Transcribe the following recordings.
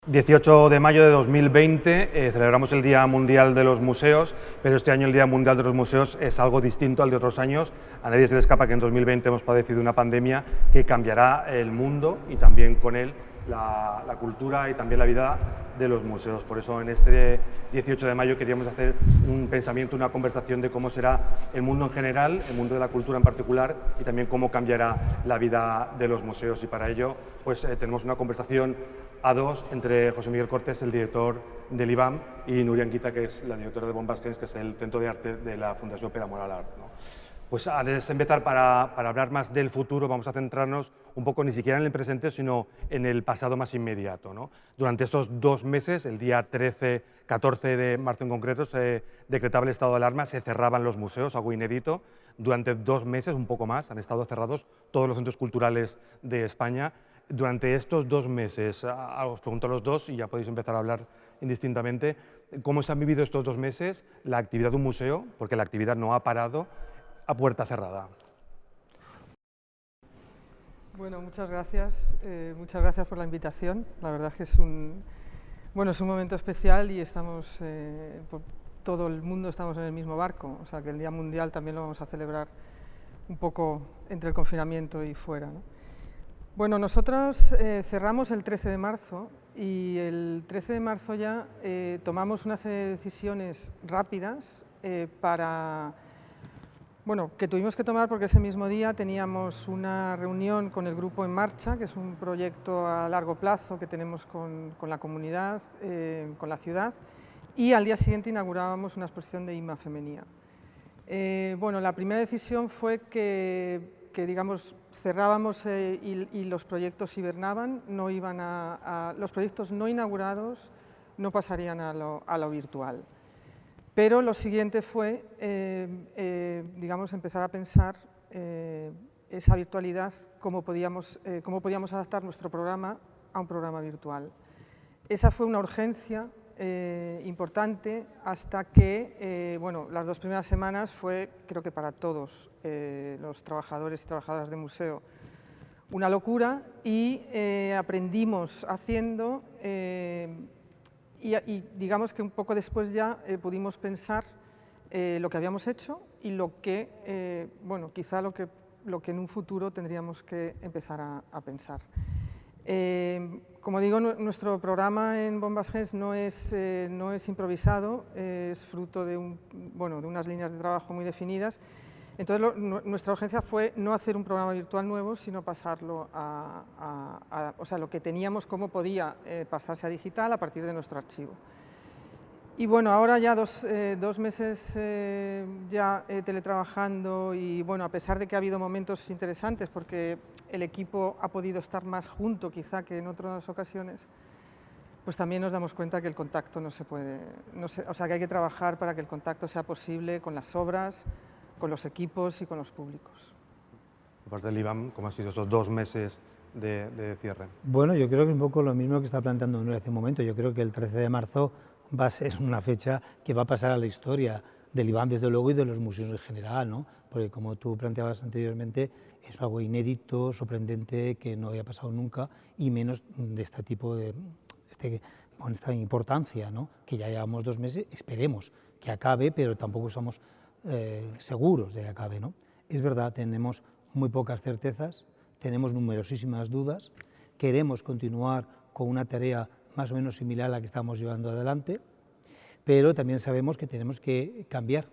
18 de mayo de 2020 celebramos el Día Mundial de los Museos, pero este año el Día Mundial de los Museos es algo distinto al de otros años. A nadie se le escapa que en 2020 hemos padecido una pandemia que cambiará el mundo y también con él la cultura y también la vida de los museos. Por eso en este 18 de mayo queríamos hacer un pensamiento, una conversación de cómo será el mundo en general, el mundo de la cultura en particular y también cómo cambiará la vida de los museos. Y para ello pues tenemos una conversación a dos entre José Miguel Cortés, el director del IBAM, y Nuria Anguita, que es la directora de Bombasquens, que es el Centro de Arte de la Fundación Per Amor al Art, ¿no? Pues antes de empezar, para hablar más del futuro, vamos a centrarnos un poco ni siquiera en el presente, sino en el pasado más inmediato, ¿no? Durante estos 2 meses, el día 14 de marzo en concreto, se decretaba el estado de alarma, se cerraban los museos, algo inédito. Durante 2 meses, un poco más, han estado cerrados todos los centros culturales de España. Durante estos 2 meses, os pregunto a los dos y ya podéis empezar a hablar indistintamente, ¿cómo se han vivido estos 2 meses la actividad de un museo? Porque la actividad no ha parado a puerta cerrada. Bueno, muchas gracias por la invitación. La verdad es que es un momento especial y estamos, todo el mundo estamos en el mismo barco, o sea que el Día Mundial también lo vamos a celebrar un poco entre el confinamiento y fuera, ¿no? Bueno, nosotros cerramos el 13 de marzo y el 13 de marzo ya tomamos unas decisiones rápidas que tuvimos que tomar porque ese mismo día teníamos una reunión con el Grupo En Marcha, que es un proyecto a largo plazo que tenemos con la comunidad, con la ciudad, y al día siguiente inaugurábamos una exposición de Inma Femenía. La primera decisión fue que digamos, cerrábamos y los proyectos hibernaban, los proyectos no inaugurados no pasarían a lo virtual. Pero lo siguiente fue, digamos, empezar a pensar esa virtualidad, cómo podíamos adaptar nuestro programa a un programa virtual. Esa fue una urgencia importante hasta que, las 2 primeras semanas fue, creo que para todos los trabajadores y trabajadoras de museo, una locura y aprendimos haciendo y digamos que un poco después ya pudimos pensar lo que habíamos hecho y quizá lo que en un futuro tendríamos que empezar a pensar. Como digo, nuestro programa en Bombasquens no es improvisado, es fruto de unas líneas de trabajo muy definidas. Entonces, nuestra urgencia fue no hacer un programa virtual nuevo, sino pasarlo lo que teníamos, cómo podía pasarse a digital a partir de nuestro archivo. Y bueno, ahora ya dos meses teletrabajando y a pesar de que ha habido momentos interesantes porque el equipo ha podido estar más junto quizá que en otras ocasiones, pues también nos damos cuenta que el contacto que hay que trabajar para que el contacto sea posible con las obras, con los equipos y con los públicos. Por parte del IBAM, ¿cómo han sido esos 2 meses de cierre? Bueno, yo creo que un poco lo mismo que está planteando Nuria hace un momento. Yo creo que el 13 de marzo va a ser una fecha que va a pasar a la historia del IBAM, desde luego, y de los museos en general, ¿no? Porque como tú planteabas anteriormente, es algo inédito, sorprendente, que no había pasado nunca, y menos de este tipo con esta importancia, ¿no? Que ya llevamos 2 meses, esperemos que acabe, pero tampoco estamos seguros de que acabe, ¿no? Es verdad, tenemos muy pocas certezas, tenemos numerosísimas dudas, queremos continuar con una tarea más o menos similar a la que estamos llevando adelante, pero también sabemos que tenemos que cambiar,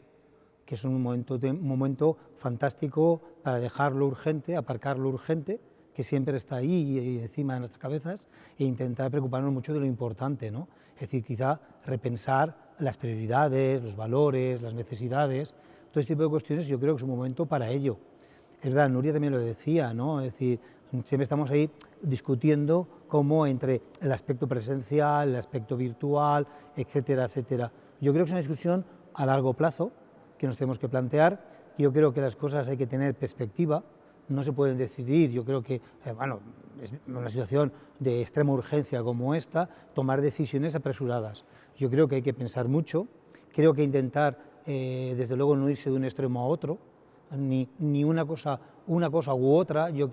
que es un momento fantástico para dejar lo urgente, aparcar lo urgente, que siempre está ahí y encima de nuestras cabezas, e intentar preocuparnos mucho de lo importante, ¿no? Es decir, quizá repensar las prioridades, los valores, las necesidades, todo este tipo de cuestiones. Yo creo que es un momento para ello. Es verdad, Nuria también lo decía, ¿no? Es decir, siempre estamos ahí discutiendo cómo entre el aspecto presencial, el aspecto virtual, etcétera, etcétera. Yo creo que es una discusión a largo plazo que nos tenemos que plantear. Yo creo que las cosas hay que tener perspectiva, no se pueden decidir. Yo creo que, es una situación de extrema urgencia como esta, tomar decisiones apresuradas. Yo creo que hay que pensar mucho, creo que intentar, desde luego, no irse de un extremo a otro, ni una cosa u otra. Yo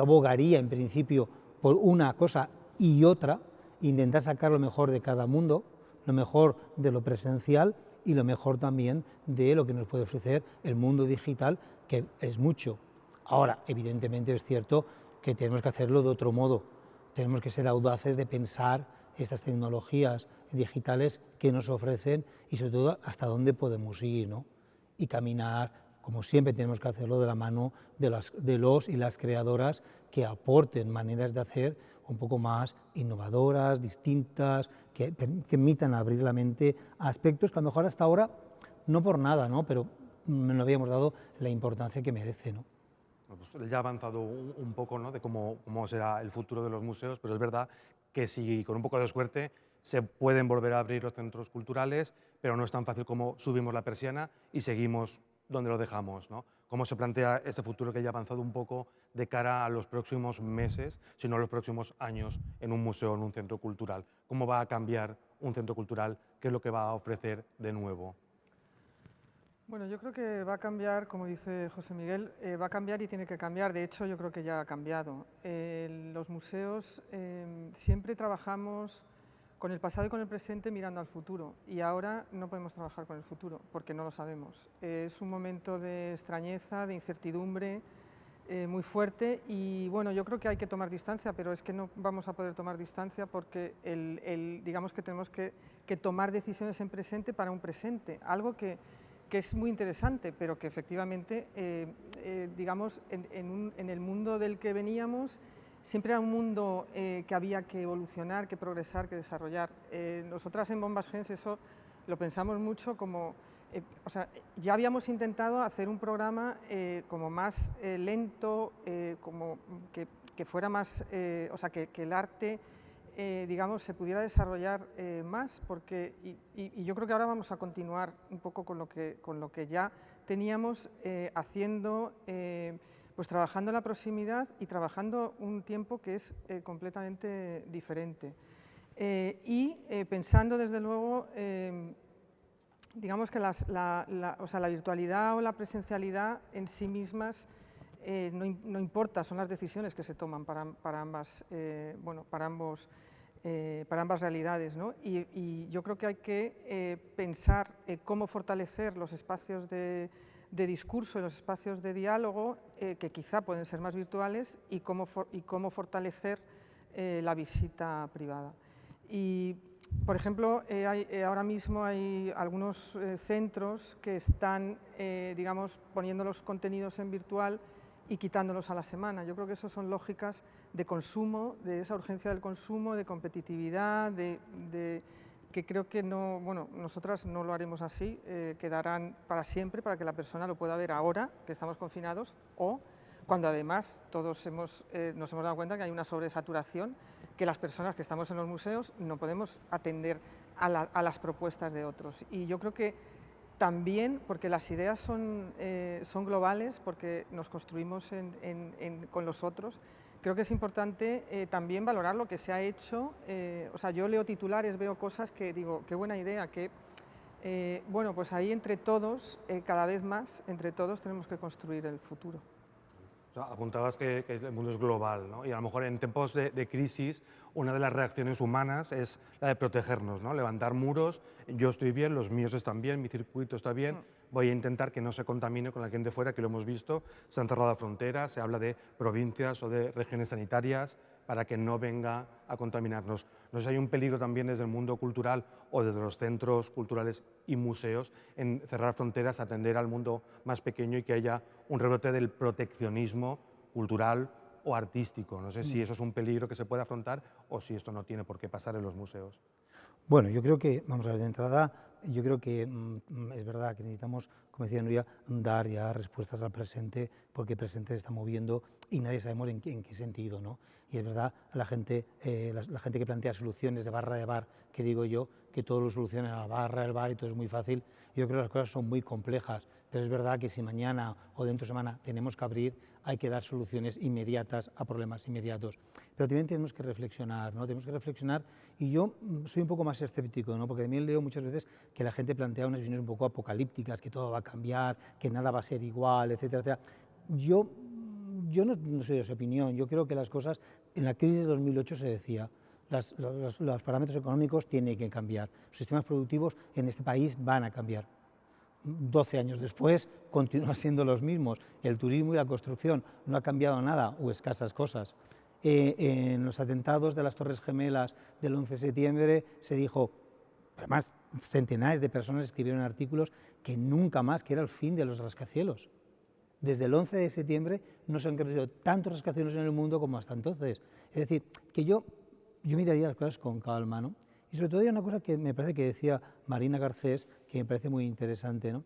abogaría en principio por una cosa y otra, intentar sacar lo mejor de cada mundo, lo mejor de lo presencial y lo mejor también de lo que nos puede ofrecer el mundo digital, que es mucho. Ahora, evidentemente es cierto que tenemos que hacerlo de otro modo, tenemos que ser audaces de pensar estas tecnologías digitales que nos ofrecen y sobre todo hasta dónde podemos ir, ¿no? Y caminar, como siempre tenemos que hacerlo de la mano de los y las creadoras que aporten maneras de hacer un poco más innovadoras, distintas, que permitan abrir la mente a aspectos que a lo mejor hasta ahora, no por nada, ¿no? Pero no habíamos dado la importancia que merece, ¿no? Pues ya ha avanzado un poco, ¿no?, de cómo será el futuro de los museos, pero es verdad que si con un poco de suerte se pueden volver a abrir los centros culturales, pero no es tan fácil como subimos la persiana y seguimos donde lo dejamos, ¿no? ¿Cómo se plantea ese futuro que ya ha avanzado un poco de cara a los próximos meses, si no los próximos años, en un museo, en un centro cultural? ¿Cómo va a cambiar un centro cultural? ¿Qué es lo que va a ofrecer de nuevo? Bueno, yo creo que va a cambiar, como dice José Miguel, va a cambiar y tiene que cambiar. De hecho, yo creo que ya ha cambiado. Los museos siempre trabajamos con el pasado y con el presente mirando al futuro, y ahora no podemos trabajar con el futuro porque no lo sabemos. Es un momento de extrañeza, de incertidumbre muy fuerte, y bueno, yo creo que hay que tomar distancia, pero es que no vamos a poder tomar distancia porque digamos que tenemos que tomar decisiones en presente para un presente, algo que es muy interesante, pero que efectivamente, digamos, en el mundo del que veníamos, siempre era un mundo que había que evolucionar, que progresar, que desarrollar. Nosotras en Bombas Gens eso lo pensamos mucho como, o sea, ya habíamos intentado hacer un programa como más lento, como que fuera más, o sea, que el arte, digamos, se pudiera desarrollar más, porque, y yo creo que ahora vamos a continuar un poco con lo que ya teníamos haciendo, pues trabajando en la proximidad y trabajando un tiempo que es completamente diferente. Y pensando desde luego, digamos que o sea, la virtualidad o la presencialidad en sí mismas no importa, son las decisiones que se toman para ambas, bueno, para ambas realidades, ¿no? Y yo creo que hay que pensar cómo fortalecer los espacios de discurso y los espacios de diálogo, que quizá pueden ser más virtuales, y cómo fortalecer la visita privada. Y, por ejemplo, ahora mismo hay algunos centros que están, digamos, poniendo los contenidos en virtual y quitándolos a la semana. Yo creo que eso son lógicas de consumo, de esa urgencia del consumo, de competitividad, que creo que no, bueno, nosotras no lo haremos así, quedarán para siempre, para que la persona lo pueda ver ahora que estamos confinados, o cuando además todos nos hemos dado cuenta que hay una sobresaturación, que las personas que estamos en los museos no podemos atender a las propuestas de otros. Y yo creo que también, porque las ideas son globales, porque nos construimos con los otros, creo que es importante también valorar lo que se ha hecho. O sea, yo leo titulares, veo cosas que digo, qué buena idea, bueno, pues ahí entre todos, cada vez más, entre todos tenemos que construir el futuro. O sea, apuntabas que el mundo es global, ¿no? Y a lo mejor en tiempos de crisis, una de las reacciones humanas es la de protegernos, ¿no? Levantar muros, yo estoy bien, los míos están bien, mi circuito está bien, voy a intentar que no se contamine con la gente fuera, que lo hemos visto, se han cerrado fronteras, se habla de provincias o de regiones sanitarias para que no venga a contaminarnos. No sé si hay un peligro también desde el mundo cultural o desde los centros culturales y museos en cerrar fronteras, atender al mundo más pequeño y que haya un rebrote del proteccionismo cultural o artístico. No sé si eso es un peligro que se puede afrontar o si esto no tiene por qué pasar en los museos. Bueno, yo creo que, vamos a ver, de entrada, yo creo que es verdad que necesitamos, como decía Nuria, dar ya respuestas al presente, porque el presente se está moviendo y nadie sabemos en qué sentido, ¿no? Y es verdad, la gente que plantea soluciones de barra de bar, que digo yo, que todo lo soluciona a la barra del bar y todo es muy fácil, yo creo que las cosas son muy complejas, pero es verdad que si mañana o dentro de semana tenemos que abrir, hay que dar soluciones inmediatas a problemas inmediatos. Pero también tenemos que reflexionar, ¿no? Tenemos que reflexionar, y yo soy un poco más escéptico, ¿no? Porque también leo muchas veces que la gente plantea unas visiones un poco apocalípticas, que todo va a cambiar, que nada va a ser igual, etcétera, etcétera. Yo no soy de esa opinión. Yo creo que las cosas, en la crisis de 2008 se decía, los parámetros económicos tienen que cambiar. Los sistemas productivos en este país van a cambiar. 12 años después continúan siendo los mismos. El turismo y la construcción no ha cambiado nada o escasas cosas. En los atentados de las Torres Gemelas del 11 de septiembre se dijo, además centenares de personas escribieron artículos, que nunca más, que era el fin de los rascacielos. Desde el 11 de septiembre no se han creado tantos rascacielos en el mundo como hasta entonces. Es decir, que yo miraría las cosas con calma, ¿no? Y sobre todo hay una cosa que me parece que decía Marina Garcés, que me parece muy interesante, ¿no?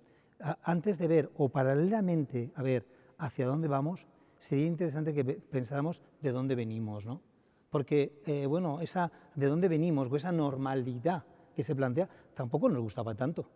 Antes de ver, o paralelamente a ver hacia dónde vamos, sería interesante que pensáramos de dónde venimos, ¿no? Porque, bueno, esa de dónde venimos, o esa normalidad que se plantea, tampoco nos gustaba tanto.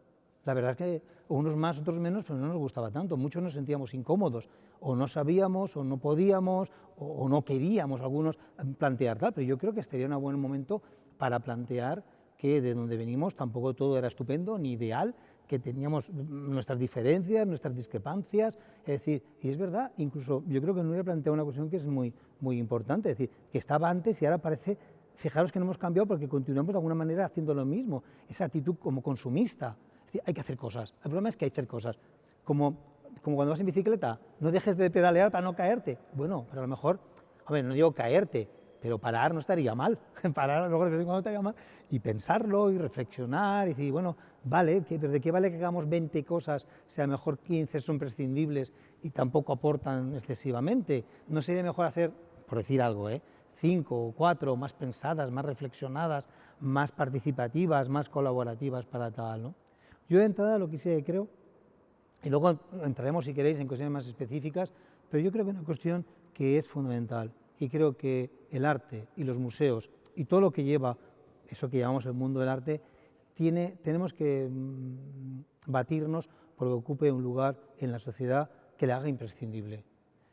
La verdad es que unos más, otros menos, pero no nos gustaba tanto. Muchos nos sentíamos incómodos, o no sabíamos, o no podíamos, o no queríamos algunos plantear tal, pero yo creo que estaría un buen momento para plantear que de donde venimos tampoco todo era estupendo ni ideal, que teníamos nuestras diferencias, nuestras discrepancias, es decir, y es verdad, incluso yo creo que Nuria plantea una cuestión que es muy importante, es decir, que estaba antes y ahora parece, fijaros que no hemos cambiado porque continuamos de alguna manera haciendo lo mismo, esa actitud como consumista, es decir, hay que hacer cosas, el problema es que hay que hacer cosas, como cuando vas en bicicleta, no dejes de pedalear para no caerte, bueno, pero a lo mejor, a ver, no digo caerte, pero parar no estaría mal, parar a lo mejor no estaría mal, y pensarlo y reflexionar y decir, bueno, vale, pero ¿de qué vale que hagamos 20 cosas si a lo mejor 15 son prescindibles y tampoco aportan excesivamente? ¿No sería mejor hacer, por decir algo, 5 o 4 más pensadas, más reflexionadas, más participativas, más colaborativas para tal, ¿no? Yo de entrada lo que sí creo, y luego entraremos si queréis en cuestiones más específicas, pero yo creo que una cuestión que es fundamental, y creo que el arte y los museos y todo lo que lleva eso que llamamos el mundo del arte, tenemos que batirnos por que ocupe un lugar en la sociedad que le haga imprescindible.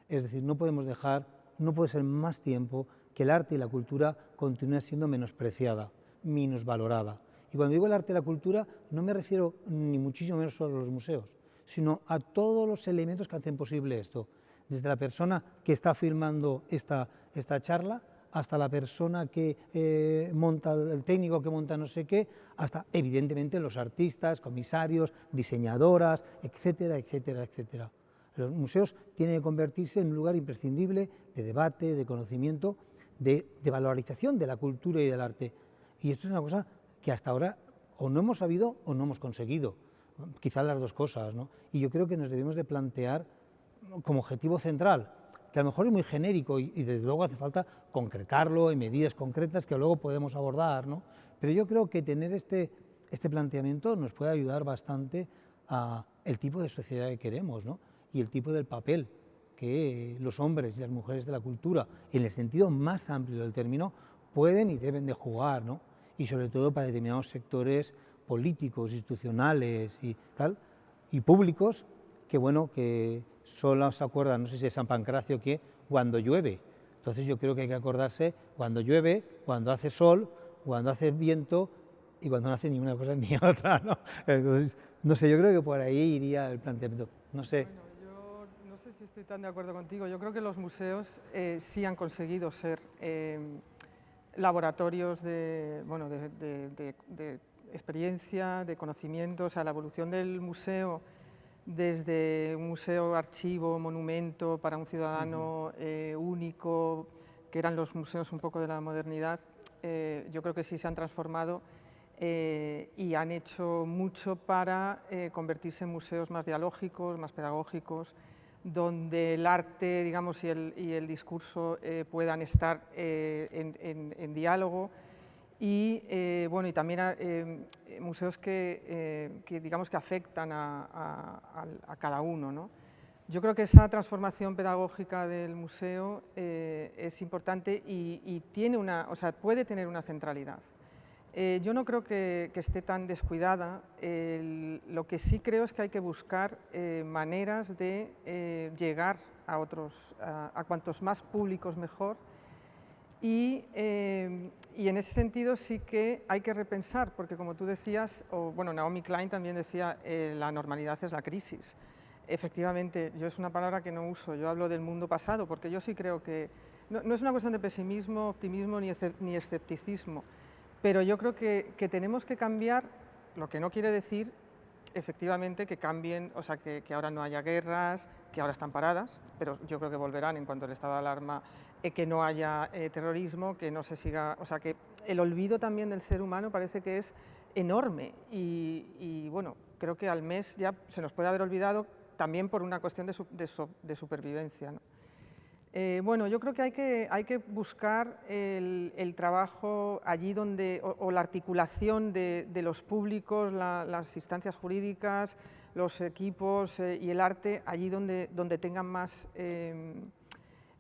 Es decir, no podemos dejar, no puede ser más tiempo que el arte y la cultura continúen siendo menospreciada, minusvalorada. Y cuando digo el arte y la cultura, no me refiero ni muchísimo menos solo a los museos, sino a todos los elementos que hacen posible esto. Desde la persona que está filmando esta charla, hasta la persona que monta, el técnico que monta no sé qué, hasta evidentemente los artistas, comisarios, diseñadoras, etcétera, etcétera, etcétera. Los museos tienen que convertirse en un lugar imprescindible de debate, de conocimiento, de valorización de la cultura y del arte. Y esto es una cosa que hasta ahora o no hemos sabido o no hemos conseguido, quizás las dos cosas, ¿no? Y yo creo que nos debemos de plantear como objetivo central, que a lo mejor es muy genérico y desde luego hace falta concretarlo en medidas concretas que luego podemos abordar, ¿no? Pero yo creo que tener este planteamiento nos puede ayudar bastante a el tipo de sociedad que queremos, ¿no? Y el tipo del papel que los hombres y las mujeres de la cultura, en el sentido más amplio del término, pueden y deben de jugar, ¿no? Y sobre todo para determinados sectores políticos, institucionales y tal, y públicos, que bueno, que solo se acuerdan, no sé si es San Pancracio, que cuando llueve. Entonces yo creo que hay que acordarse cuando llueve, cuando hace sol, cuando hace viento y cuando no hace ni una cosa ni otra, ¿no? Entonces, no sé, yo creo que por ahí iría el planteamiento. No sé. Bueno, yo no sé si estoy tan de acuerdo contigo. Yo creo que los museos sí han conseguido ser laboratorios de experiencia, de conocimiento. O sea, la evolución del museo desde un museo, archivo, monumento para un ciudadano único, que eran los museos un poco de la modernidad, yo creo que sí se han transformado y han hecho mucho para convertirse en museos más dialógicos, más pedagógicos, donde el arte, digamos, y el discurso puedan estar en diálogo. Y bueno, y también museos que digamos que afectan a cada uno, ¿no? Yo creo que esa transformación pedagógica del museo es importante y tiene puede tener una centralidad. Yo no creo que esté tan descuidada. Lo que sí creo es que hay que buscar maneras de llegar a cuantos más públicos mejor. Y en ese sentido sí que hay que repensar, porque como tú decías, Naomi Klein también decía, la normalidad es la crisis. Efectivamente, yo es una palabra que no uso, yo hablo del mundo pasado, porque yo sí creo que no es una cuestión de pesimismo, optimismo ni escepticismo, pero yo creo que tenemos que cambiar, lo que no quiere decir efectivamente que cambien, o sea, que ahora no haya guerras, que ahora están paradas, pero yo creo que volverán en cuanto el estado de alarma, que no haya terrorismo, que no se siga, o sea, que el olvido también del ser humano parece que es enorme y bueno, creo que al mes ya se nos puede haber olvidado también por una cuestión de supervivencia, ¿no? Bueno, yo creo que hay que buscar el trabajo allí donde, o la articulación de los públicos, las instancias jurídicas, los equipos y el arte, allí donde tengan más,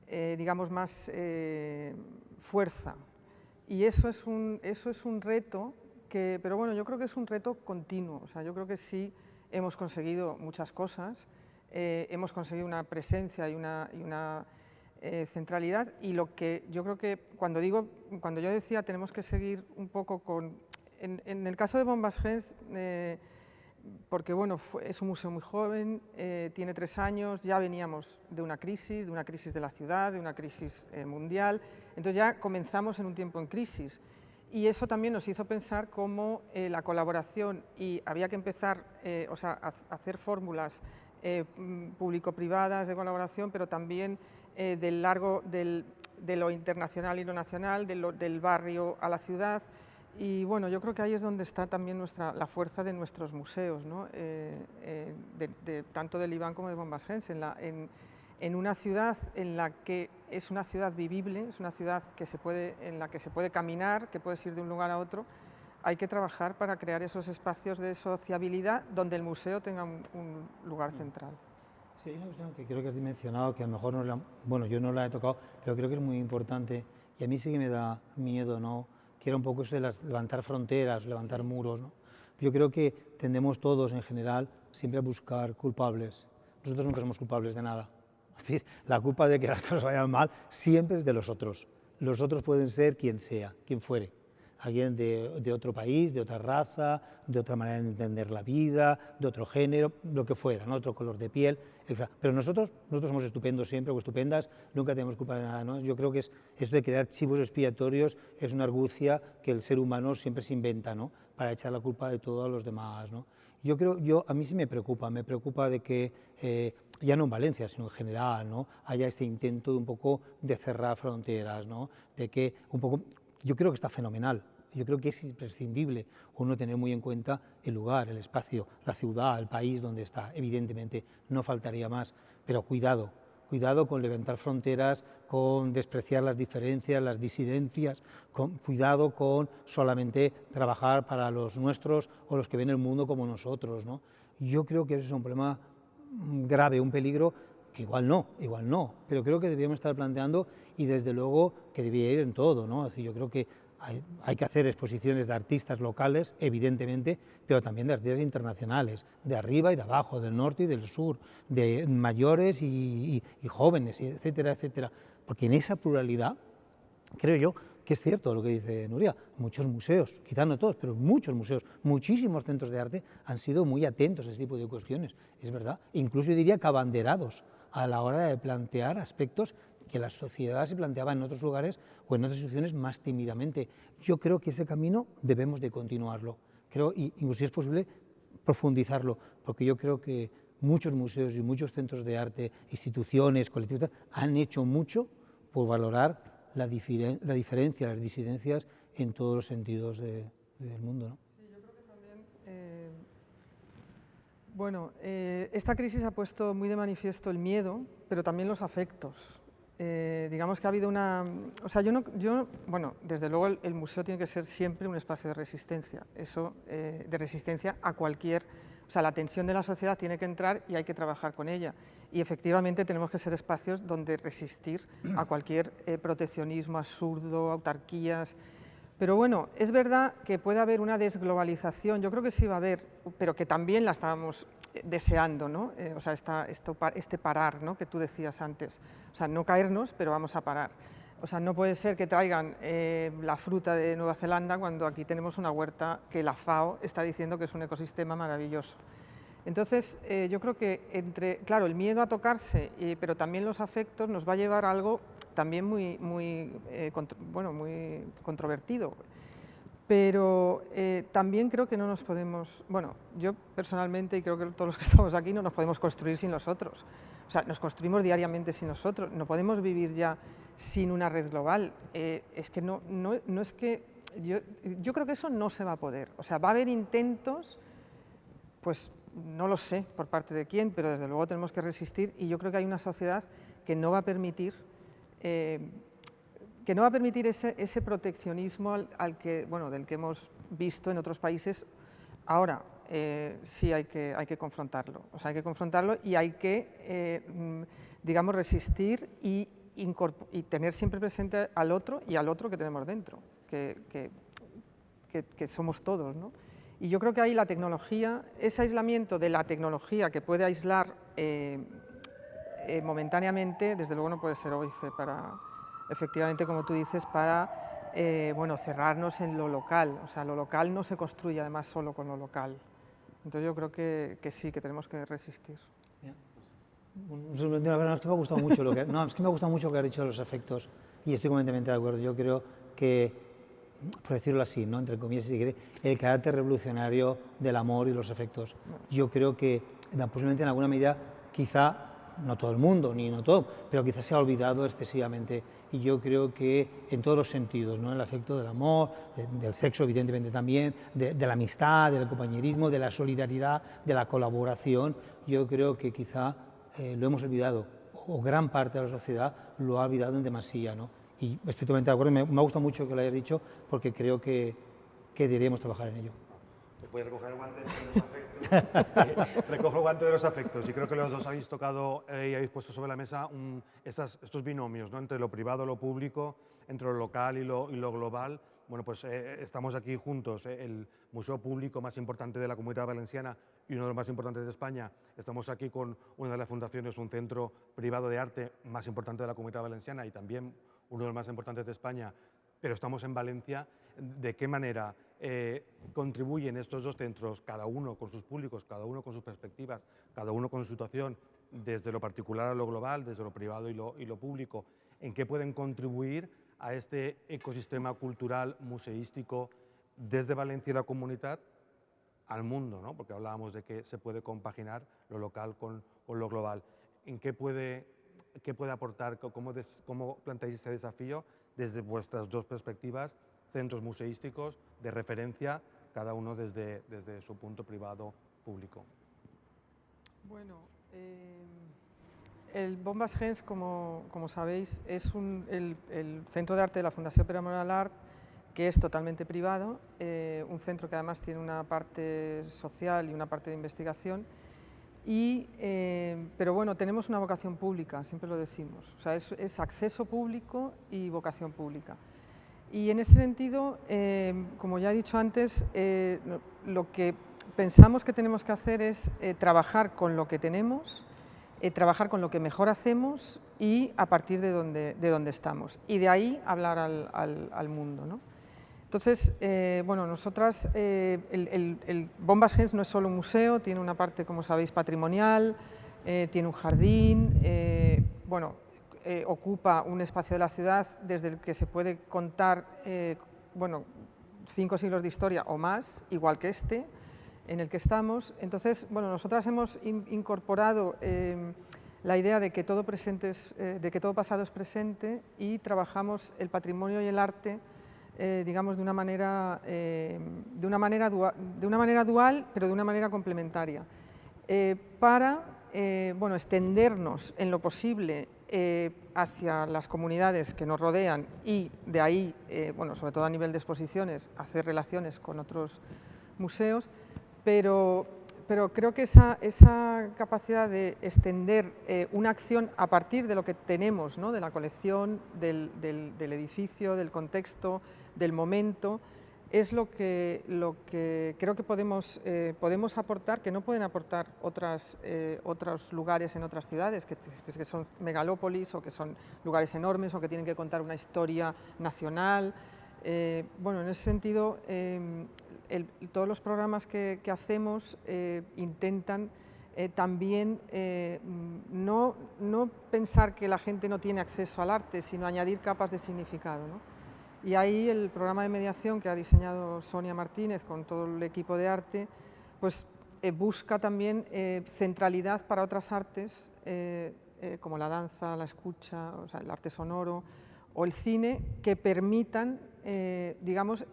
digamos, más fuerza. Y eso es un reto, pero bueno, yo creo que es un reto continuo. O sea, yo creo que sí hemos conseguido muchas cosas, hemos conseguido una presencia y una centralidad, y lo que yo creo que cuando yo decía tenemos que seguir un poco en el caso de Bombasgens, porque bueno, es un museo muy joven, tiene 3 años, ya veníamos de una crisis de la ciudad, de una crisis mundial, entonces ya comenzamos en un tiempo en crisis, y eso también nos hizo pensar cómo la colaboración, y había que empezar o sea, a hacer fórmulas público-privadas de colaboración, pero también de lo internacional y lo nacional, del barrio a la ciudad, y bueno, yo creo que ahí es donde está también la fuerza de nuestros museos, ¿no? Tanto del IBAN como de Bombasgens, en una ciudad en la que es una ciudad vivible, es una ciudad en la que se puede caminar, que puedes ir de un lugar a otro. Hay que trabajar para crear esos espacios de sociabilidad donde el museo tenga un lugar central. Sí, hay una cuestión que creo que has mencionado, que a lo mejor bueno, yo no la he tocado, pero creo que es muy importante, y a mí sí que me da miedo, ¿no? Que era un poco eso de levantar fronteras, levantar muros, ¿no? Yo creo que tendemos todos en general siempre a buscar culpables. Nosotros nunca somos culpables de nada. Es decir, la culpa de que las cosas vayan mal siempre es de los otros. Los otros pueden ser quien sea, quien fuere. Alguien de otro país, de otra raza, de otra manera de entender la vida, de otro género, lo que fuera, ¿no? Otro color de piel, etc. Pero nosotros somos estupendos siempre, o estupendas, nunca tenemos culpa de nada, ¿no? Yo creo que esto de crear chivos expiatorios es una argucia que el ser humano siempre se inventa, ¿no? Para echar la culpa de todo a los demás, ¿no? A mí sí me preocupa de que, ya no en Valencia, sino en general, ¿no? Haya este intento de un poco de cerrar fronteras, ¿no? De que un poco, yo creo que está fenomenal. Yo creo que es imprescindible uno tener muy en cuenta el lugar, el espacio, la ciudad, el país donde está. Evidentemente, no faltaría más, pero cuidado con levantar fronteras, con despreciar las diferencias, las disidencias, cuidado con solamente trabajar para los nuestros o los que ven el mundo como nosotros, ¿no? Yo creo que eso es un problema grave, un peligro que igual no, pero creo que deberíamos estar planteando, y desde luego que debería ir en todo, ¿no? Es decir, yo creo que hay que hacer exposiciones de artistas locales, evidentemente, pero también de artistas internacionales, de arriba y de abajo, del norte y del sur, de mayores y jóvenes, etcétera, etcétera. Porque en esa pluralidad, creo yo, que es cierto lo que dice Nuria, muchos museos, quizás no todos, pero muchos museos, muchísimos centros de arte han sido muy atentos a ese tipo de cuestiones, es verdad, incluso yo diría que abanderados a la hora de plantear aspectos que la sociedad se planteaba en otros lugares o en otras instituciones más tímidamente. Yo creo que ese camino debemos de continuarlo, incluso si es posible profundizarlo, porque yo creo que muchos museos y muchos centros de arte, instituciones, colectivos, han hecho mucho por valorar la diferencia, las disidencias en todos los sentidos del mundo, ¿no? Sí, yo creo que también, bueno, esta crisis ha puesto muy de manifiesto el miedo, pero también los afectos. Digamos que ha habido bueno, desde luego el museo tiene que ser siempre un espacio de resistencia, de resistencia a cualquier, o sea, la tensión de la sociedad tiene que entrar y hay que trabajar con ella, y efectivamente tenemos que ser espacios donde resistir a cualquier proteccionismo absurdo, autarquías. Pero bueno, es verdad que puede haber una desglobalización, yo creo que sí va a haber, pero que también la estábamos deseando, ¿no? O sea, este parar, ¿no? Que tú decías antes, o sea, no caernos, pero vamos a parar. O sea, no puede ser que traigan la fruta de Nueva Zelanda cuando aquí tenemos una huerta que la FAO está diciendo que es un ecosistema maravilloso. Entonces, yo creo que claro, el miedo a tocarse, pero también los afectos nos va a llevar a algo también muy controvertido. Pero también creo que no nos podemos, bueno, yo personalmente y creo que todos los que estamos aquí no nos podemos construir sin los otros. O sea, nos construimos diariamente sin nosotros, no podemos vivir ya sin una red global. Es que no es que, yo creo que eso no se va a poder. O sea, va a haber intentos, pues no lo sé por parte de quién, pero desde luego tenemos que resistir y yo creo que hay una sociedad que no va a permitir ese proteccionismo del que hemos visto en otros países. Ahora, sí hay que confrontarlo, o sea, hay que confrontarlo y hay que, digamos, resistir y tener siempre presente al otro y al otro que tenemos dentro, que somos todos, ¿no? Y yo creo que ahí la tecnología, ese aislamiento de la tecnología que puede aislar momentáneamente, desde luego no puede ser óbice para, efectivamente, como tú dices, para cerrarnos en lo local. O sea, lo local no se construye además solo con lo local. Entonces yo creo que sí, que tenemos que resistir. Es que me ha gustado mucho lo que has dicho de los efectos y estoy completamente de acuerdo. Yo creo que, por decirlo así, ¿no?, entre comillas, si quiere, el carácter revolucionario del amor y los efectos. Yo creo que posiblemente en alguna medida, quizá, no todo el mundo, ni no todo, pero quizás se ha olvidado excesivamente. Y yo creo que en todos los sentidos, ¿no?, el afecto del amor, del sexo evidentemente también, de la amistad, del compañerismo, de la solidaridad, de la colaboración, yo creo que quizá lo hemos olvidado, o gran parte de la sociedad lo ha olvidado en demasía, ¿no? Y estoy totalmente de acuerdo, me ha gustado mucho que lo hayas dicho, porque creo que deberíamos trabajar en ello. Voy a recoger el guante de los afectos. Recojo el guante de los afectos y creo que los dos habéis tocado y habéis puesto sobre la mesa estos binomios, ¿no?, entre lo privado y lo público, entre lo local y lo global. Bueno, pues estamos aquí juntos, el museo público más importante de la Comunidad Valenciana y uno de los más importantes de España. Estamos aquí con una de las fundaciones, un centro privado de arte más importante de la Comunidad Valenciana y también uno de los más importantes de España, pero estamos en Valencia. ¿De qué manera contribuyen estos dos centros, cada uno con sus públicos, cada uno con sus perspectivas, cada uno con su situación, desde lo particular a lo global, desde lo privado y lo público? ¿En qué pueden contribuir a este ecosistema cultural, museístico, desde Valencia y la comunidad al mundo, ¿no? Porque hablábamos de que se puede compaginar lo local con lo global. ¿En qué puede aportar, cómo planteáis ese desafío desde vuestras dos perspectivas, centros museísticos de referencia, cada uno desde su punto privado público? Bueno, el Bombas Gens, como sabéis, es el centro de arte de la Fundación Pere Moral Art, que es totalmente privado, un centro que además tiene una parte social y una parte de investigación, pero bueno, tenemos una vocación pública, siempre lo decimos, o sea, es acceso público y vocación pública. Y en ese sentido, como ya he dicho antes, lo que pensamos que tenemos que hacer es trabajar con lo que tenemos, trabajar con lo que mejor hacemos y a partir de donde estamos. Y de ahí hablar al mundo, ¿no? Entonces, bueno, nosotras, el Bombas Gens no es solo un museo, tiene una parte, como sabéis, patrimonial, tiene un jardín, bueno, ocupa un espacio de la ciudad desde el que se puede contar, bueno, 5 siglos de historia o más, igual que este, en el que estamos. Entonces, bueno, nosotras hemos incorporado la idea de que todo pasado es presente y trabajamos el patrimonio y el arte, digamos, de una manera dual, pero de una manera complementaria, para bueno, extendernos en lo posible hacia las comunidades que nos rodean y de ahí, bueno, sobre todo a nivel de exposiciones, hacer relaciones con otros museos, pero creo que esa capacidad de extender una acción a partir de lo que tenemos, ¿no?, de la colección, del edificio, del contexto, del momento, es lo que creo que podemos aportar, que no pueden aportar otros lugares en otras ciudades, que son megalópolis o que son lugares enormes o que tienen que contar una historia nacional. Bueno, en ese sentido, todos los programas que hacemos intentan también no pensar que la gente no tiene acceso al arte, sino añadir capas de significado, ¿no? Y ahí el programa de mediación que ha diseñado Sonia Martínez con todo el equipo de arte, pues busca también centralidad para otras artes, como la danza, la escucha, o sea, el arte sonoro o el cine, que permitan, digamos,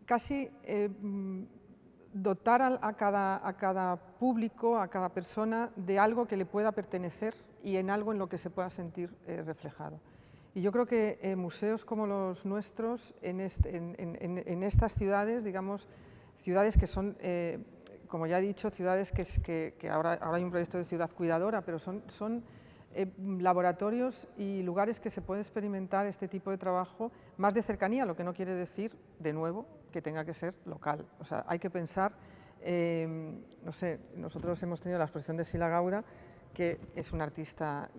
casi dotar a cada público, a cada persona, de algo que le pueda pertenecer y en algo en lo que se pueda sentir reflejado. Y yo creo que museos como los nuestros, en estas ciudades, digamos, ciudades que son, como ya he dicho, ciudades que ahora hay un proyecto de ciudad cuidadora, pero son laboratorios y lugares que se puede experimentar este tipo de trabajo más de cercanía, lo que no quiere decir, de nuevo, que tenga que ser local. O sea, hay que pensar, no sé, nosotros hemos tenido la exposición de Sila Gauda, que es un artista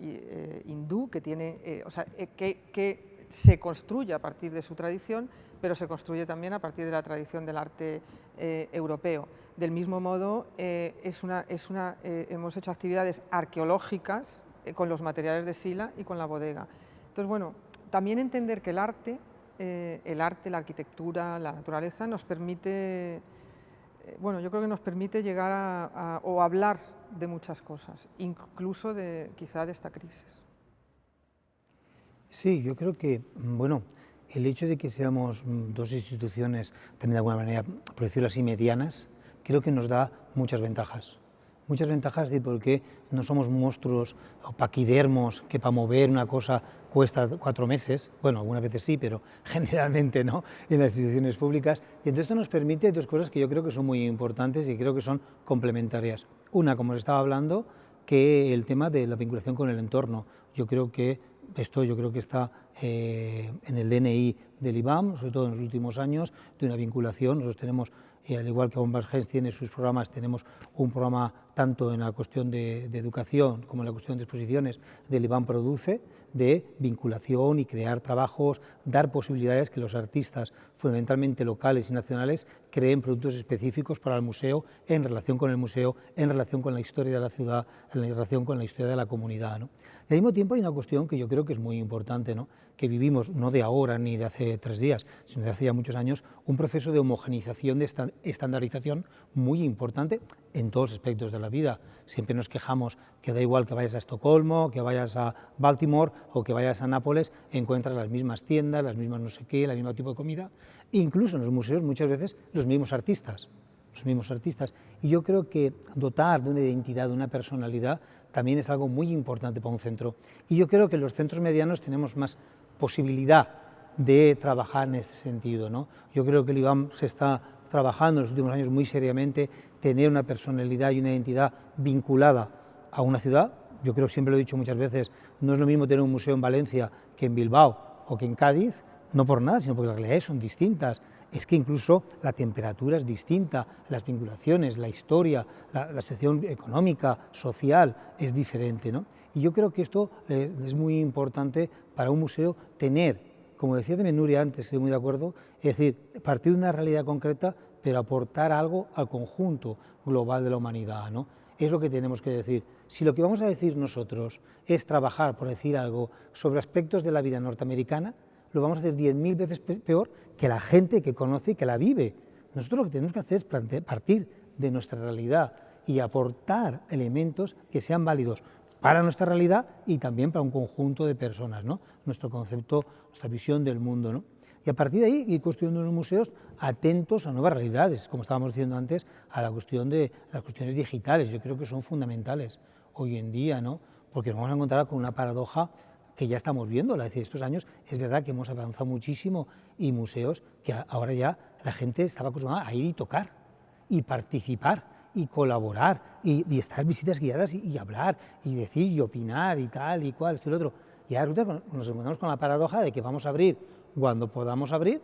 hindú, que tiene, o sea, que se construye a partir de su tradición, pero se construye también a partir de la tradición del arte europeo. Del mismo modo, hemos hecho actividades arqueológicas con los materiales de Sila y con la bodega. Entonces, bueno, también entender que el arte, la arquitectura, la naturaleza nos permite, bueno, yo creo que nos permite llegar o hablar de muchas cosas, incluso quizá de esta crisis. Sí, yo creo que, bueno, el hecho de que seamos dos instituciones, también de alguna manera, por decirlo así, medianas, creo que nos da muchas ventajas. Muchas ventajas porque no somos monstruos o paquidermos que para mover una cosa cuesta 4 meses, bueno, algunas veces sí, pero generalmente no, en las instituciones públicas. Y entonces esto nos permite dos cosas que yo creo que son muy importantes y creo que son complementarias. Una, como os estaba hablando, que el tema de la vinculación con el entorno. Yo creo que está en el DNI del IBAM, sobre todo en los últimos años, de una vinculación. Nosotros tenemos, al igual que Bombas tiene sus programas, tenemos un programa tanto en la cuestión de educación como en la cuestión de exposiciones del IBAM Produce, de vinculación y crear trabajos, dar posibilidades que los artistas, fundamentalmente locales y nacionales, creen productos específicos para el museo, en relación con el museo, en relación con la historia de la ciudad, en relación con la historia de la comunidad, ¿no? Y al mismo tiempo hay una cuestión que yo creo que es muy importante, ¿no? Que vivimos, no de ahora ni de hace 3 días, sino de hace ya muchos años, un proceso de homogeneización, de estandarización muy importante en todos los aspectos de la vida. Siempre nos quejamos que da igual que vayas a Estocolmo, que vayas a Baltimore o que vayas a Nápoles, encuentras las mismas tiendas, las mismas no sé qué, el mismo tipo de comida, incluso en los museos muchas veces los mismos artistas. Y yo creo que dotar de una identidad, de una personalidad, también es algo muy importante para un centro. Y yo creo que los centros medianos tenemos más posibilidad de trabajar en este sentido, ¿no? Yo creo que el IBAM se está trabajando en los últimos años muy seriamente, tener una personalidad y una identidad vinculada a una ciudad. Yo creo que siempre lo he dicho muchas veces, no es lo mismo tener un museo en Valencia que en Bilbao o que en Cádiz, no por nada, sino porque las realidades son distintas. Es que incluso la temperatura es distinta, las vinculaciones, la historia, la situación económica, social, es diferente, ¿no? Y yo creo que esto es muy importante para un museo tener, como decía también Nuria antes, estoy muy de acuerdo, es decir, partir de una realidad concreta, pero aportar algo al conjunto global de la humanidad, ¿no? Es lo que tenemos que decir. Si lo que vamos a decir nosotros es trabajar, por decir algo, sobre aspectos de la vida norteamericana, lo vamos a hacer 10.000 veces peor que la gente que conoce y que la vive. Nosotros lo que tenemos que hacer es partir de nuestra realidad y aportar elementos que sean válidos para nuestra realidad y también para un conjunto de personas, ¿no? Nuestro concepto, nuestra visión del mundo, ¿no? Y a partir de ahí ir construyendo unos museos atentos a nuevas realidades, como estábamos diciendo antes, a la cuestión de las cuestiones digitales. Yo creo que son fundamentales hoy en día, ¿no? Porque nos vamos a encontrar con una paradoja que ya estamos viendo, es decir, estos años es verdad que hemos avanzado muchísimo y museos que ahora ya la gente estaba acostumbrada a ir y tocar y participar y colaborar y estar en visitas guiadas y hablar y decir y opinar y tal y cual, esto y lo otro. Y ahora nos encontramos con la paradoja de que vamos a abrir cuando podamos abrir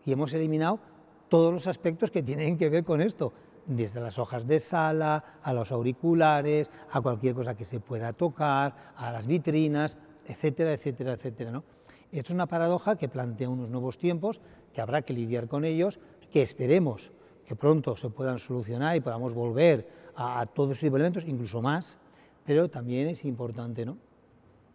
y hemos eliminado todos los aspectos que tienen que ver con esto, desde las hojas de sala, a los auriculares, a cualquier cosa que se pueda tocar, a las vitrinas, etcétera, etcétera, etcétera, ¿no? Esto es una paradoja que plantea unos nuevos tiempos, que habrá que lidiar con ellos, que esperemos que pronto se puedan solucionar y podamos volver a todos ese tipo de elementos, incluso más, pero también es importante, ¿no?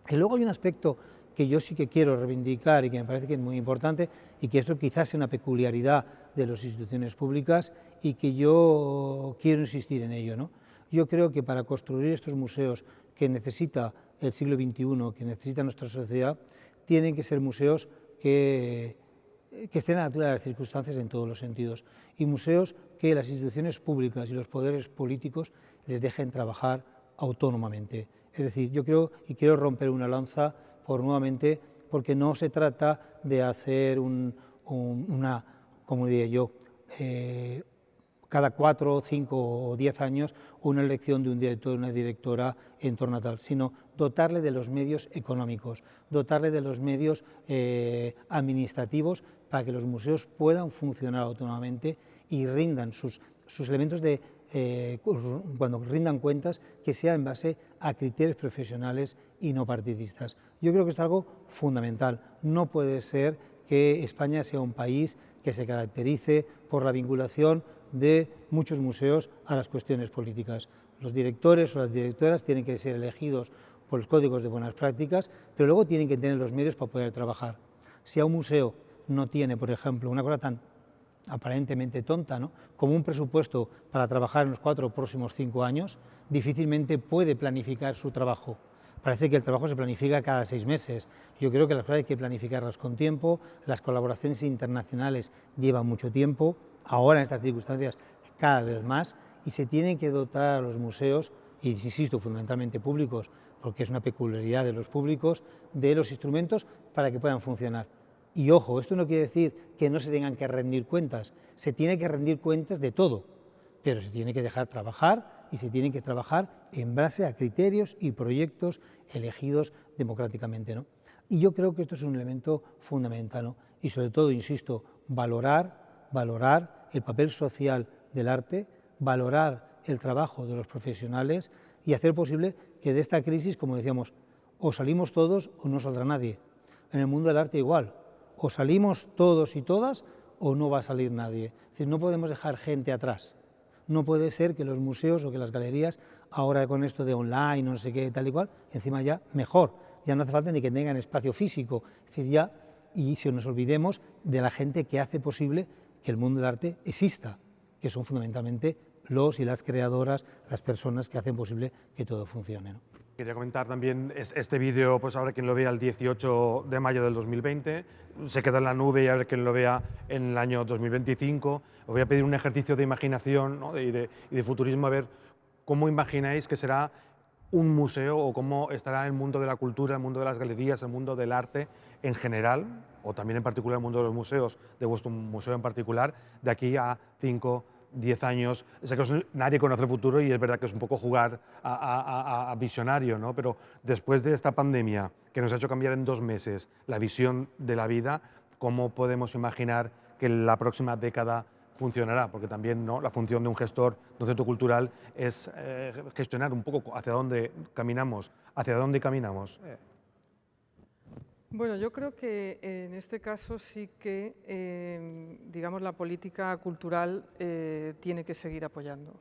Y luego hay un aspecto que yo sí que quiero reivindicar y que me parece que es muy importante, y que esto quizás sea una peculiaridad de las instituciones públicas y que yo quiero insistir en ello, ¿no? Yo creo que para construir estos museos que necesita el siglo XXI, que necesita nuestra sociedad, tienen que ser museos que estén a la altura de las circunstancias en todos los sentidos, y museos que las instituciones públicas y los poderes políticos les dejen trabajar autónomamente. Es decir, yo creo y quiero romper una lanza nuevamente, porque no se trata de hacer una, como diría yo, cada 4, 5 o 10 años una elección de un director o una directora en torno a tal, sino dotarle de los medios económicos, dotarle de los medios administrativos para que los museos puedan funcionar autónomamente y rindan sus elementos de, cuando rindan cuentas, que sea en base a criterios profesionales y no partidistas. Yo creo que esto es algo fundamental. No puede ser que España sea un país que se caracterice por la vinculación de muchos museos a las cuestiones políticas. Los directores o las directoras tienen que ser elegidos por los códigos de buenas prácticas, pero luego tienen que tener los medios para poder trabajar. Si a un museo no tiene, por ejemplo, una cosa tan aparentemente tonta, ¿no?, como un presupuesto para trabajar en los 4 próximos 5 años, difícilmente puede planificar su trabajo. Parece que el trabajo se planifica cada 6 meses. Yo creo que las cosas hay que planificarlas con tiempo, las colaboraciones internacionales llevan mucho tiempo, ahora en estas circunstancias cada vez más, y se tienen que dotar a los museos, y insisto, fundamentalmente públicos, porque es una peculiaridad de los públicos, de los instrumentos para que puedan funcionar. Y ojo, esto no quiere decir que no se tengan que rendir cuentas, se tiene que rendir cuentas de todo, pero se tiene que dejar trabajar y se tiene que trabajar en base a criterios y proyectos elegidos democráticamente, ¿no? Y yo creo que esto es un elemento fundamental, ¿no? Y sobre todo, insisto, valorar el papel social del arte, valorar el trabajo de los profesionales y hacer posible que de esta crisis, como decíamos, o salimos todos o no saldrá nadie. En el mundo del arte igual, o salimos todos y todas o no va a salir nadie. Es decir, no podemos dejar gente atrás. No puede ser que los museos o que las galerías, ahora con esto de online, no sé qué, tal y cual, encima ya mejor, ya no hace falta ni que tengan espacio físico, es decir, ya, y si nos olvidemos de la gente que hace posible que el mundo del arte exista, que son fundamentalmente los y las creadoras, las personas que hacen posible que todo funcione, ¿no? Quería comentar también este vídeo, pues ahora quien lo vea el 18 de mayo del 2020, se queda en la nube y a ver quien lo vea en el año 2025. Os voy a pedir un ejercicio de imaginación, ¿no?, y de futurismo, a ver cómo imagináis que será un museo o cómo estará el mundo de la cultura, el mundo de las galerías, el mundo del arte en general, o también en particular el mundo de los museos, de vuestro museo en particular, de aquí a 5, 10 años. Sé que nadie conoce el futuro y es verdad que es un poco jugar a visionario, ¿no? Pero después de esta pandemia que nos ha hecho cambiar en 2 meses la visión de la vida, ¿cómo podemos imaginar que la próxima década funcionará? Porque también, ¿no?, la función de un gestor de un centro cultural es gestionar un poco hacia dónde caminamos. Bueno, yo creo que en este caso sí que, digamos, la política cultural tiene que seguir apoyando.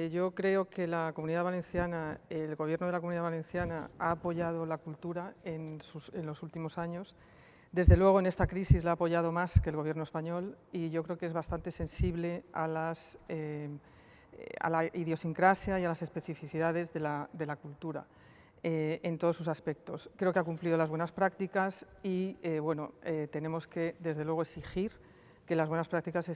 Yo creo que la Comunidad Valenciana, el Gobierno de la Comunidad Valenciana ha apoyado la cultura en los últimos años. Desde luego en esta crisis la ha apoyado más que el Gobierno español y yo creo que es bastante sensible a la idiosincrasia y a las especificidades de la cultura. En todos sus aspectos. Creo que ha cumplido las buenas prácticas y tenemos que, desde luego, exigir que las buenas prácticas se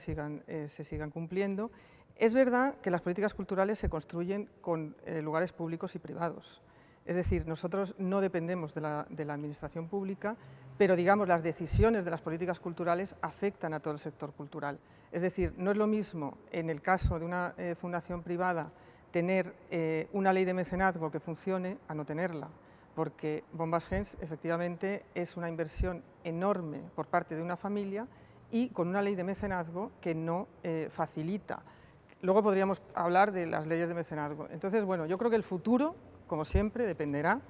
sigan cumpliendo. Es verdad que las políticas culturales se construyen con lugares públicos y privados. Es decir, nosotros no dependemos de la administración pública, pero digamos, las decisiones de las políticas culturales afectan a todo el sector cultural. Es decir, no es lo mismo en el caso de una fundación privada tener una ley de mecenazgo que funcione a no tenerla, porque Bombas Gens efectivamente es una inversión enorme por parte de una familia y con una ley de mecenazgo que no facilita. Luego podríamos hablar de las leyes de mecenazgo. Entonces, bueno, yo creo que el futuro, como siempre, dependerá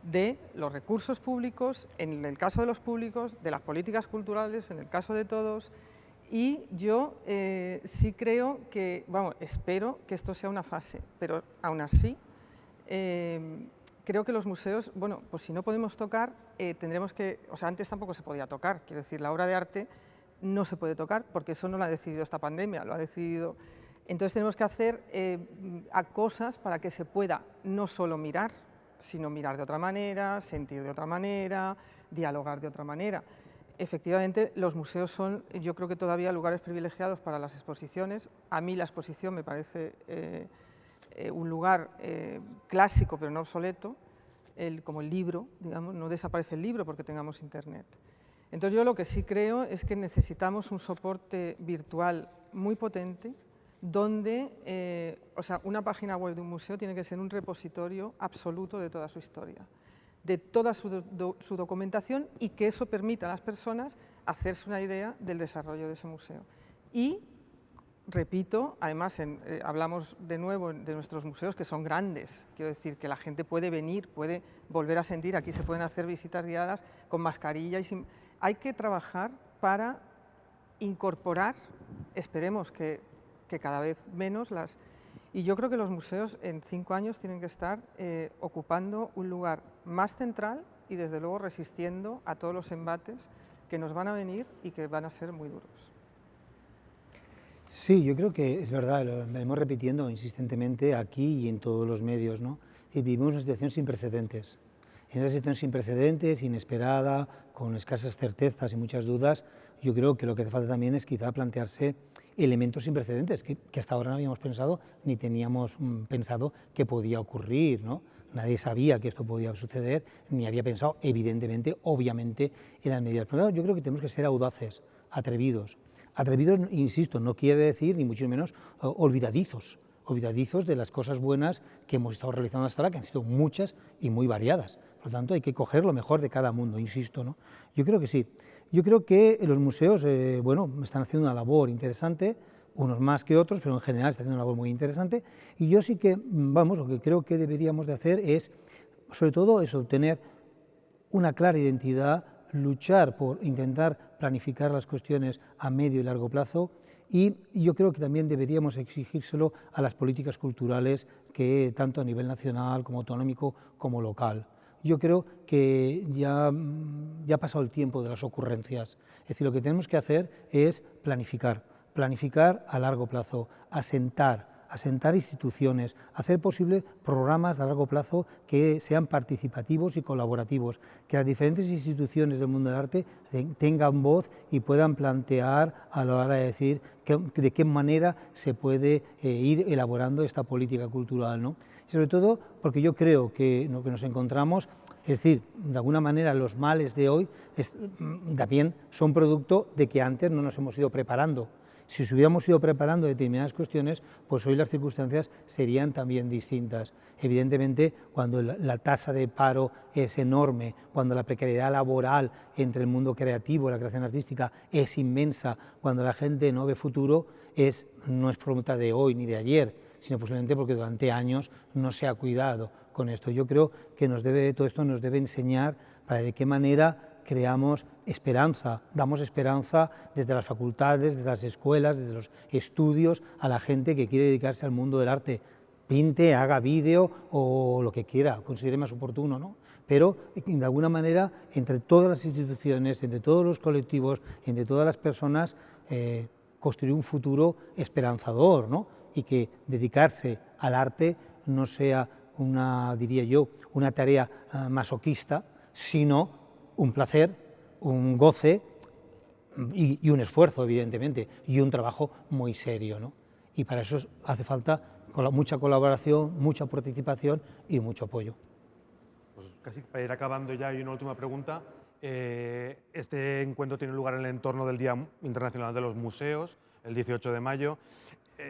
de los recursos públicos, en el caso de los públicos, de las políticas culturales, en el caso de todos, Y yo sí creo que, vamos, espero que esto sea una fase, pero aún así creo que los museos, bueno, pues si no podemos tocar, tendremos que, o sea, antes tampoco se podía tocar, quiero decir, la obra de arte no se puede tocar porque eso no lo ha decidido esta pandemia, lo ha decidido. Entonces tenemos que hacer cosas para que se pueda no solo mirar, sino mirar de otra manera, sentir de otra manera, dialogar de otra manera. Efectivamente, los museos son, yo creo que todavía lugares privilegiados para las exposiciones. A mí la exposición me parece un lugar clásico, pero no obsoleto, como el libro, digamos, no desaparece el libro porque tengamos internet. Entonces yo lo que sí creo es que necesitamos un soporte virtual muy potente, donde, o sea, una página web de un museo tiene que ser un repositorio absoluto de toda su historia, de toda su documentación, y que eso permita a las personas hacerse una idea del desarrollo de ese museo. Y, repito, además hablamos de nuevo de nuestros museos que son grandes, quiero decir que la gente puede venir, puede volver a sentir, aquí se pueden hacer visitas guiadas con mascarilla, hay que trabajar para incorporar, esperemos que cada vez menos y yo creo que los museos en 5 años tienen que estar ocupando un lugar más central y desde luego resistiendo a todos los embates que nos van a venir y que van a ser muy duros. Sí, yo creo que es verdad, lo venimos repitiendo insistentemente aquí y en todos los medios, ¿no? Y vivimos una situación sin precedentes. En esa situación sin precedentes, inesperada, con escasas certezas y muchas dudas, yo creo que lo que hace falta también es quizá plantearse elementos sin precedentes que hasta ahora no habíamos pensado ni teníamos pensado que podía ocurrir, ¿no? Nadie sabía que esto podía suceder, ni había pensado, evidentemente, obviamente, en las medidas. Pero yo creo que tenemos que ser audaces, atrevidos. Atrevidos, insisto, no quiere decir, ni mucho menos, olvidadizos de las cosas buenas que hemos estado realizando hasta ahora, que han sido muchas y muy variadas. Por lo tanto, hay que coger lo mejor de cada mundo, insisto, ¿no? Yo creo que sí. Yo creo que los museos, bueno, están haciendo una labor interesante, unos más que otros, pero en general están haciendo una labor muy interesante, y yo sí que, vamos, lo que creo que deberíamos de hacer es, sobre todo, es obtener una clara identidad, luchar por intentar planificar las cuestiones a medio y largo plazo, y yo creo que también deberíamos exigírselo a las políticas culturales, que tanto a nivel nacional como autonómico como local. Yo creo que ya ha pasado el tiempo de las ocurrencias. Es decir, lo que tenemos que hacer es planificar a largo plazo, asentar instituciones, hacer posible programas a largo plazo que sean participativos y colaborativos, que las diferentes instituciones del mundo del arte tengan voz y puedan plantear a la hora de decir de qué manera se puede ir elaborando esta política cultural, ¿no? Y sobre todo porque yo creo que lo que nos encontramos, es decir, de alguna manera los males de hoy también son producto de que antes no nos hemos ido preparando. Si nos hubiéramos ido preparando determinadas cuestiones, pues hoy las circunstancias serían también distintas. Evidentemente, cuando la tasa de paro es enorme, cuando la precariedad laboral entre el mundo creativo y la creación artística es inmensa, cuando la gente no ve futuro, no es producto de hoy ni de ayer, sino posiblemente porque durante años no se ha cuidado con esto. Yo creo que todo esto nos debe enseñar para de qué manera creamos esperanza, damos esperanza desde las facultades, desde las escuelas, desde los estudios, a la gente que quiere dedicarse al mundo del arte, pinte, haga vídeo o lo que quiera, considere más oportuno, ¿no? Pero de alguna manera, entre todas las instituciones, entre todos los colectivos, entre todas las personas, construir un futuro esperanzador, ¿no? Y que dedicarse al arte no sea diría yo, una tarea masoquista, sino un placer, un goce y un esfuerzo, evidentemente, y un trabajo muy serio, ¿no? Y para eso hace falta mucha colaboración, mucha participación y mucho apoyo. Pues casi para ir acabando ya, hay una última pregunta. Este encuentro tiene lugar en el entorno del Día Internacional de los Museos, el 18 de mayo.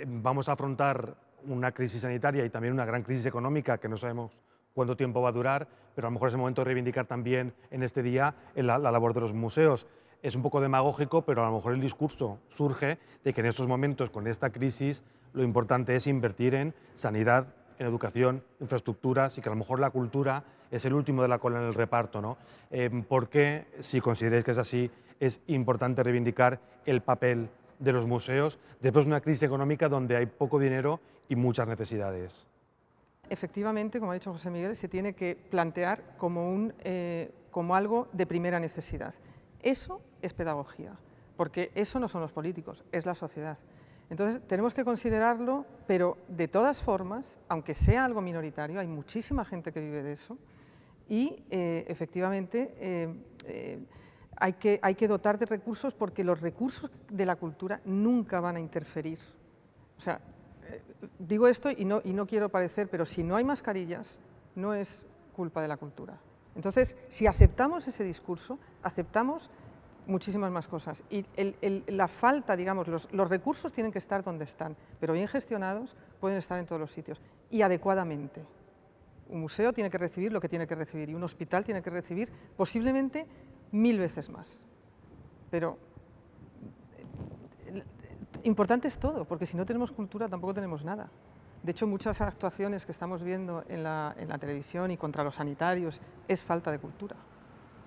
Vamos a afrontar una crisis sanitaria y también una gran crisis económica que no sabemos cuánto tiempo va a durar, pero a lo mejor es el momento de reivindicar también en este día la labor de los museos. Es un poco demagógico, pero a lo mejor el discurso surge de que en estos momentos, con esta crisis, lo importante es invertir en sanidad, en educación, infraestructuras, y que a lo mejor la cultura es el último de la cola en el reparto, ¿no? ¿Por qué, si consideráis que es así, es importante reivindicar el papel de los museos después de una crisis económica donde hay poco dinero y muchas necesidades? Efectivamente, como ha dicho José Miguel, se tiene que plantear como algo de primera necesidad. Eso es pedagogía, porque eso no son los políticos, es la sociedad. Entonces, tenemos que considerarlo, pero de todas formas, aunque sea algo minoritario, hay muchísima gente que vive de eso y efectivamente hay que dotar de recursos, porque los recursos de la cultura nunca van a interferir. O sea, digo esto y no quiero parecer, pero si no hay mascarillas, no es culpa de la cultura. Entonces, si aceptamos ese discurso, aceptamos muchísimas más cosas. Y la falta, digamos, los recursos tienen que estar donde están, pero bien gestionados pueden estar en todos los sitios y adecuadamente. Un museo tiene que recibir lo que tiene que recibir y un hospital tiene que recibir posiblemente 1000 veces más. Pero importante es todo, porque si no tenemos cultura tampoco tenemos nada. De hecho, muchas actuaciones que estamos viendo en la televisión y contra los sanitarios es falta de cultura,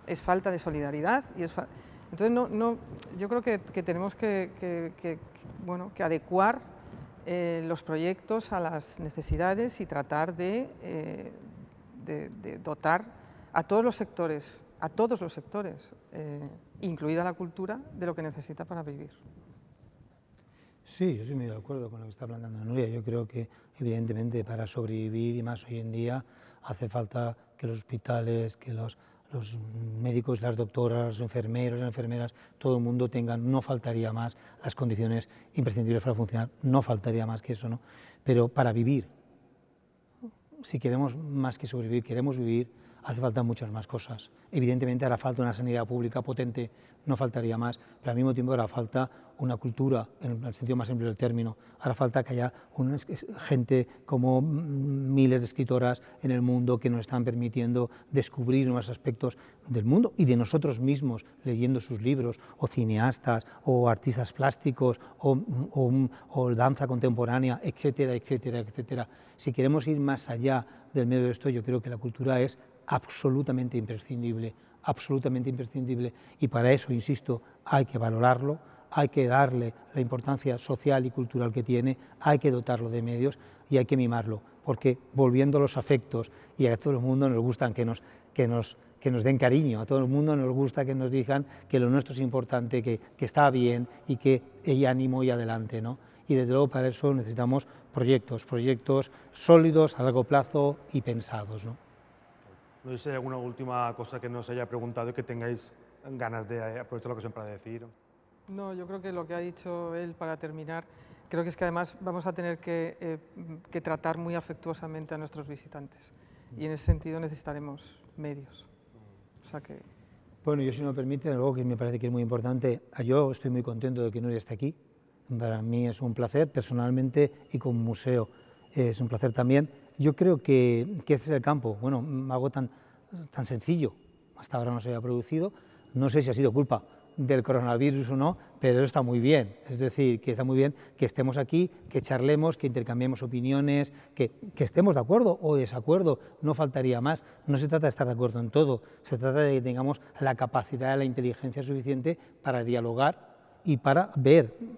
es falta de solidaridad y es entonces yo creo que tenemos que adecuar los proyectos a las necesidades y tratar de dotar a todos los sectores, incluida la cultura, de lo que necesita para vivir. Sí, yo estoy muy de acuerdo con lo que está planteando Nuria. Yo creo que, evidentemente, para sobrevivir, y más hoy en día, hace falta que los hospitales, que los médicos, las doctoras, los enfermeros, las enfermeras, todo el mundo tengan, no faltaría más, las condiciones imprescindibles para funcionar, no faltaría más que eso, ¿no? Pero para vivir, si queremos más que sobrevivir, queremos vivir, hace falta muchas más cosas. Evidentemente hará falta una sanidad pública potente, no faltaría más, pero al mismo tiempo hará falta una cultura, en el sentido más amplio del término. Hará falta que haya gente como miles de escritoras en el mundo que nos están permitiendo descubrir nuevos aspectos del mundo y de nosotros mismos, leyendo sus libros, o cineastas, o artistas plásticos, o danza contemporánea, etcétera, etcétera, etcétera. Si queremos ir más allá del medio de esto, yo creo que la cultura es absolutamente imprescindible, y para eso, insisto, hay que valorarlo, hay que darle la importancia social y cultural que tiene, hay que dotarlo de medios y hay que mimarlo, porque volviendo a los afectos, y a todo el mundo nos gustan que nos den cariño, a todo el mundo nos gusta que nos digan que lo nuestro es importante, que está bien y que hay ánimo y adelante, ¿no? Y desde luego para eso necesitamos proyectos sólidos, a largo plazo y pensados, ¿no? No sé si hay alguna última cosa que nos haya preguntado y que tengáis ganas de aprovechar la ocasión para decir. No, yo creo que lo que ha dicho él para terminar, creo que es que además vamos a tener que tratar muy afectuosamente a nuestros visitantes y en ese sentido necesitaremos medios. O sea que... Bueno, yo si me permite, algo que me parece que es muy importante, yo estoy muy contento de que Nuria esté aquí, para mí es un placer personalmente y como museo es un placer también. Yo creo que este es el campo, bueno, algo tan sencillo, hasta ahora no se había producido, no sé si ha sido culpa del coronavirus o no, pero eso está muy bien, es decir, que está muy bien que estemos aquí, que charlemos, que intercambiemos opiniones, que estemos de acuerdo o desacuerdo, no faltaría más, no se trata de estar de acuerdo en todo, se trata de que tengamos la capacidad, la inteligencia suficiente para dialogar y para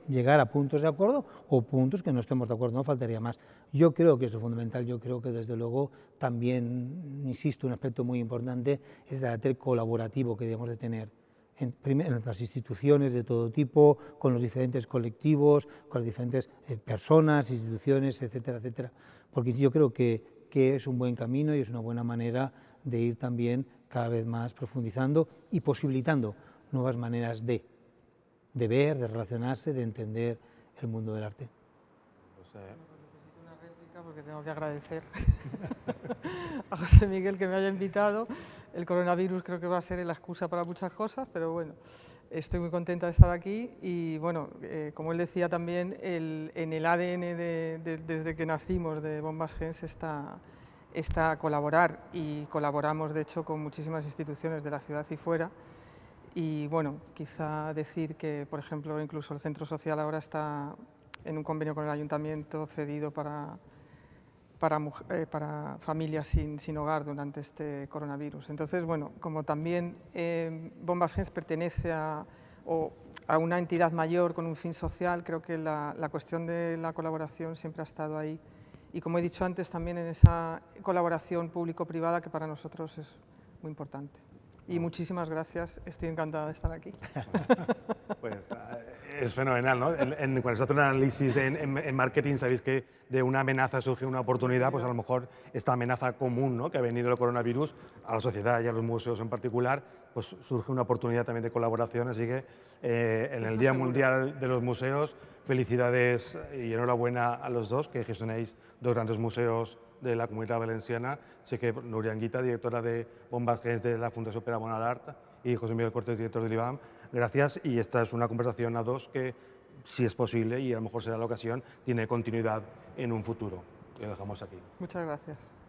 llegar a puntos de acuerdo o puntos que no estemos de acuerdo, no faltaría más. Yo creo que eso es fundamental, yo creo que desde luego también, insisto, un aspecto muy importante es el carácter colaborativo que debemos de tener en las instituciones de todo tipo, con los diferentes colectivos, con las diferentes personas, instituciones, etcétera, etcétera, porque yo creo que es un buen camino y es una buena manera de ir también cada vez más profundizando y posibilitando nuevas maneras de ver, de relacionarse, de entender el mundo del arte. Necesito una réplica porque tengo que agradecer a José Miguel que me haya invitado. El coronavirus creo que va a ser la excusa para muchas cosas, pero bueno, estoy muy contenta de estar aquí y bueno, como él decía también, en el ADN desde que nacimos de Bombas Gens está colaborar y colaboramos de hecho con muchísimas instituciones de la ciudad y fuera. Y bueno, quizá decir que, por ejemplo, incluso el centro social ahora está en un convenio con el ayuntamiento cedido para familias sin hogar durante este coronavirus. Entonces, bueno, como también Bombas Gens pertenece o a una entidad mayor con un fin social, creo que la cuestión de la colaboración siempre ha estado ahí. Y como he dicho antes, también en esa colaboración público-privada que para nosotros es muy importante. Y muchísimas gracias, estoy encantada de estar aquí. Pues es fenomenal, ¿no? Cuando se hace un análisis en marketing, sabéis que de una amenaza surge una oportunidad, pues a lo mejor esta amenaza común, ¿no?, que ha venido el coronavirus a la sociedad y a los museos en particular, pues surge una oportunidad también de colaboración, así que en el Día Mundial de los Museos, felicidades y enhorabuena a los dos, que gestionáis dos grandes museos de la Comunitat Valenciana. Sé que Núria Anguita, directora de Bombas Gens de la Fundació Pere Bonalart, y José Miguel Cortés, director de l'IBAM. Gracias, y esta es una conversación a dos que, si es posible, y a lo mejor será la ocasión, tiene continuidad en un futuro. Lo dejamos aquí. Muchas gracias.